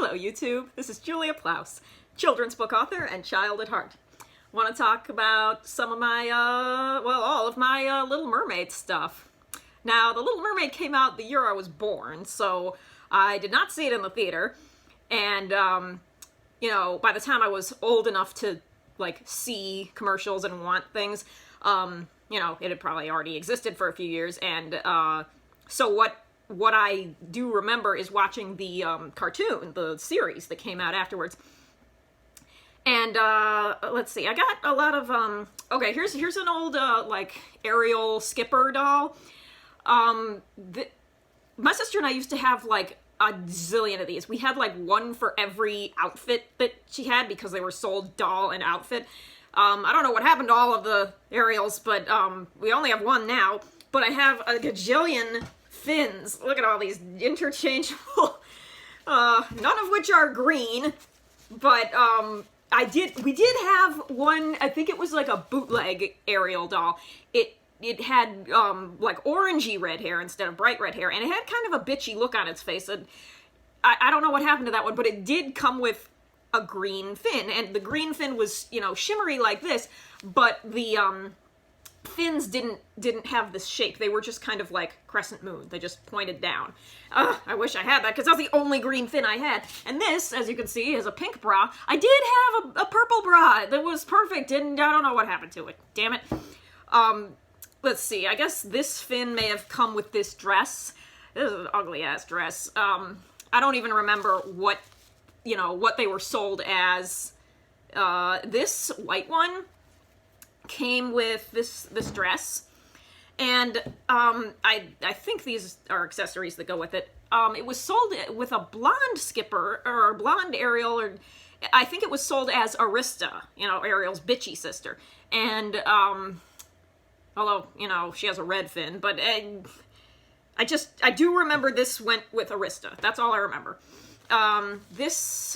Hello YouTube, this is Julia Plous, children's book author and child at heart. Want to talk about some of my, all of my Little Mermaid stuff. Now, The Little Mermaid came out the year I was born, so I did not see it in the theater, and, you know, by the time I was old enough to, like, see commercials and want things, you know, it had probably already existed for a few years, and, so what I do remember is watching the cartoon, the series that came out afterwards. And let's see, I got a lot of okay, here's an old like Ariel Skipper doll. My sister and I used to have like a zillion of these. We had like one for every outfit that she had because they were sold doll and outfit. I don't know what happened to all of the Ariels, but we only have one now. But I have a gajillion fins. Look at all these interchangeable, none of which are green, but we did have one, I think it was like a bootleg Ariel doll. It had like orangey red hair instead of bright red hair, and it had kind of a bitchy look on its face. And I don't know what happened to that one, but it did come with a green fin, and the green fin was, you know, shimmery like this, but the fins didn't have this shape. They were just kind of like crescent moon. They just pointed down. I wish I had that, because that's the only green fin I had. And this, as you can see, is a pink bra. I did have a purple bra that was perfect, and I don't know what happened to it. Damn it. Let's see. I guess this fin may have come with this dress. This is an ugly-ass dress. I don't even remember what, you know, what they were sold as. This white one came with this dress, and I think these are accessories that go with it. It was sold with a blonde Skipper, or a blonde Ariel, or I think it was sold as Arista, you know, Ariel's bitchy sister. And although, you know, she has a red fin, but I do remember this went with Arista. That's all I remember. This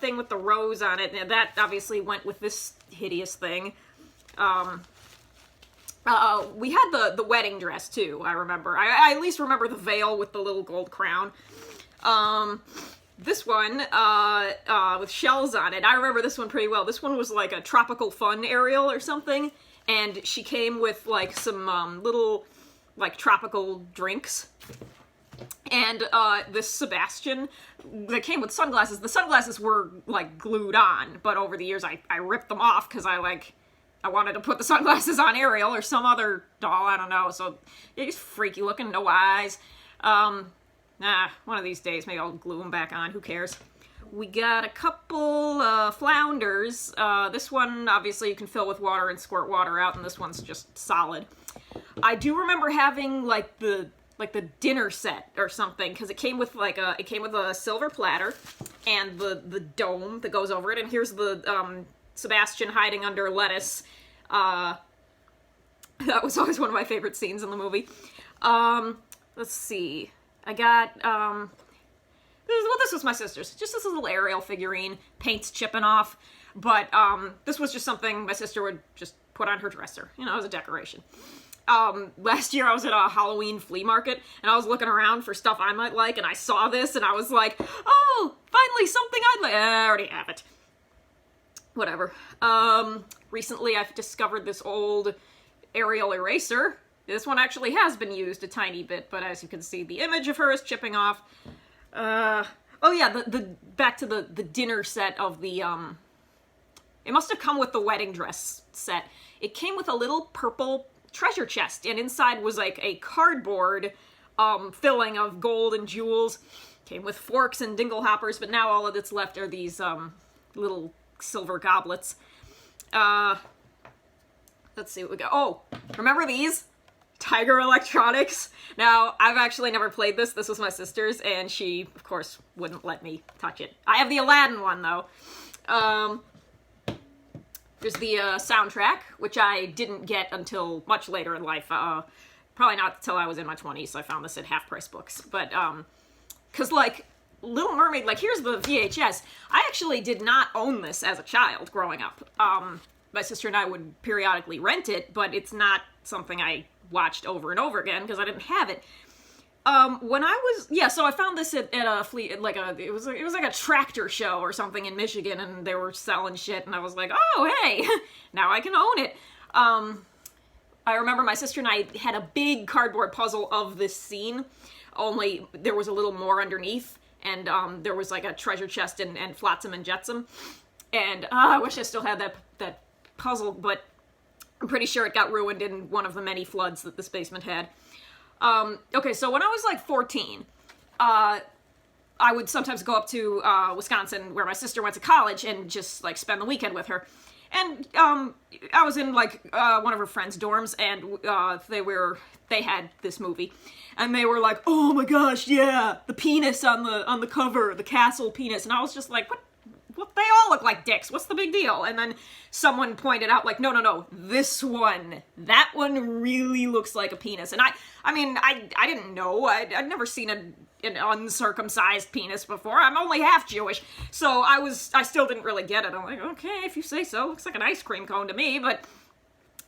thing with the rose on it, that obviously went with this hideous thing. We had the wedding dress too, I remember. I at least remember the veil with the little gold crown. This one, with shells on it, I remember this one pretty well. This one was like a Tropical Fun Ariel or something, and she came with like some, little, like, tropical drinks. And, this Sebastian, that came with sunglasses. The sunglasses were, like, glued on, but over the years I ripped them off because I wanted to put the sunglasses on Ariel or some other doll, I don't know, so he's freaky looking, no eyes. One of these days, maybe I'll glue them back on, who cares. We got a couple, flounders. This one, obviously, you can fill with water and squirt water out, and this one's just solid. I do remember having, like, the dinner set or something, because it came with, like, it came with a silver platter, and the dome that goes over it, and here's the, Sebastian hiding under lettuce. That was always one of my favorite scenes in the movie. Let's see. I got, this was my sister's. Just this little Ariel figurine. Paint's chipping off. But, this was just something my sister would just put on her dresser. You know, as a decoration. Last year I was at a Halloween flea market, and I was looking around for stuff I might like, and I saw this, and I was like, oh, finally something I'd like. I already have it. Whatever. Recently I've discovered this old Ariel eraser. This one actually has been used a tiny bit, but as you can see, the image of her is chipping off. Oh yeah, back to the dinner set of the, it must have come with the wedding dress set. It came with a little purple treasure chest, and inside was like a cardboard, filling of gold and jewels. Came with forks and dingle hoppers, but now all of that's left are these, little silver goblets. Let's see what we got. Oh, remember these? Tiger Electronics. Now, I've actually never played this. This was my sister's, and she, of course, wouldn't let me touch it. I have the Aladdin one, though. There's the soundtrack, which I didn't get until much later in life. Probably not until I was in my 20s, so I found this at half-price books. But, because, like, Little Mermaid, like, here's the VHS. I actually did not own this as a child growing up. My sister and I would periodically rent it, but it's not something I watched over and over again because I didn't have it. When I was, yeah, so I found this at a flea, it was like a tractor show or something in Michigan, and they were selling shit, and I was like, oh, hey, now I can own it. I remember my sister and I had a big cardboard puzzle of this scene, only there was a little more underneath, and there was like a treasure chest and Flotsam and Jetsam, and I wish I still had that puzzle, but I'm pretty sure it got ruined in one of the many floods that this basement had. Okay, so when I was like 14, I would sometimes go up to Wisconsin, where my sister went to college, and just like spend the weekend with her. And I was in like one of her friends' dorms, and they had this movie, and they were like, "Oh my gosh, yeah, the penis on the cover, the castle penis," and I was just like, "What? They all look like dicks. What's the big deal?" And then someone pointed out, like, no, this one, that one really looks like a penis. And I mean, I didn't know. I'd never seen an uncircumcised penis before. I'm only half Jewish, so I still didn't really get it. I'm like, okay, if you say so. Looks like an ice cream cone to me, but,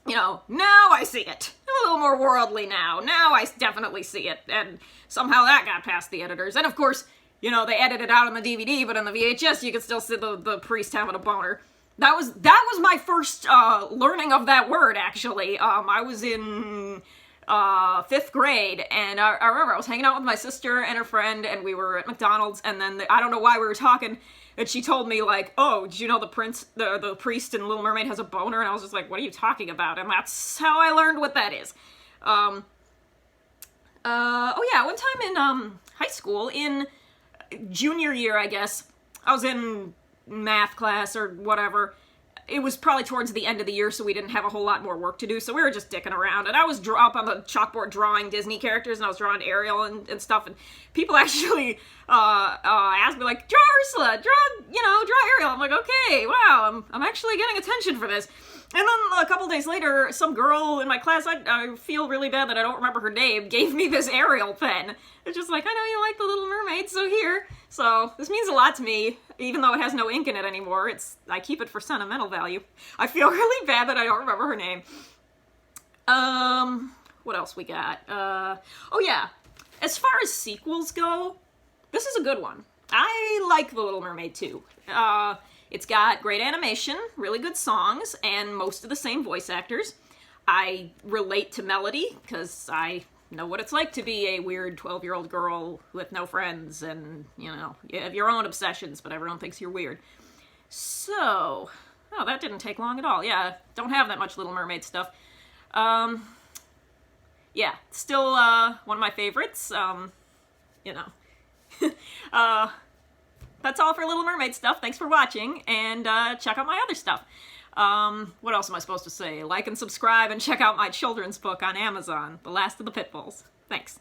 you know, now I see it. I'm a little more worldly now. Now I definitely see it, and somehow that got past the editors. And of course, you know, they edited it out on the DVD, but on the VHS, you could still see the priest having a boner. That was my first learning of that word, actually. I was in 5th grade, and I remember I was hanging out with my sister and her friend, and we were at McDonald's, and then I don't know why we were talking, and she told me, like, "Oh, did you know the priest in Little Mermaid has a boner?" And I was just like, "What are you talking about?" And that's how I learned what that is. Oh yeah, one time in high school, in junior year, I guess, I was in math class or whatever. It was probably towards the end of the year, so we didn't have a whole lot more work to do, so we were just dicking around, and I was up on the chalkboard drawing Disney characters, and I was drawing Ariel and stuff, and people actually asked me, like, "Draw Ursula, draw Ariel." I'm like, okay, wow, I'm actually getting attention for this. And then a couple days later, some girl in my class, I feel really bad that I don't remember her name, gave me this Ariel pen. It's just like, "I know you like the Little Mermaid, so here." So this means a lot to me, even though it has no ink in it anymore. I keep it for sentimental value. I feel really bad that I don't remember her name. What else we got? Oh yeah, as far as sequels go, this is a good one. I like The Little Mermaid too. It's got great animation, really good songs, and most of the same voice actors. I relate to Melody, because I know what it's like to be a weird 12-year-old girl with no friends, and, you know, you have your own obsessions, but everyone thinks you're weird. So, oh, that didn't take long at all. Yeah, don't have that much Little Mermaid stuff. Yeah, still one of my favorites. You know. That's all for Little Mermaid stuff. Thanks for watching, and check out my other stuff. What else am I supposed to say? Like and subscribe, and check out my children's book on Amazon, The Last of the Pitbulls. Thanks.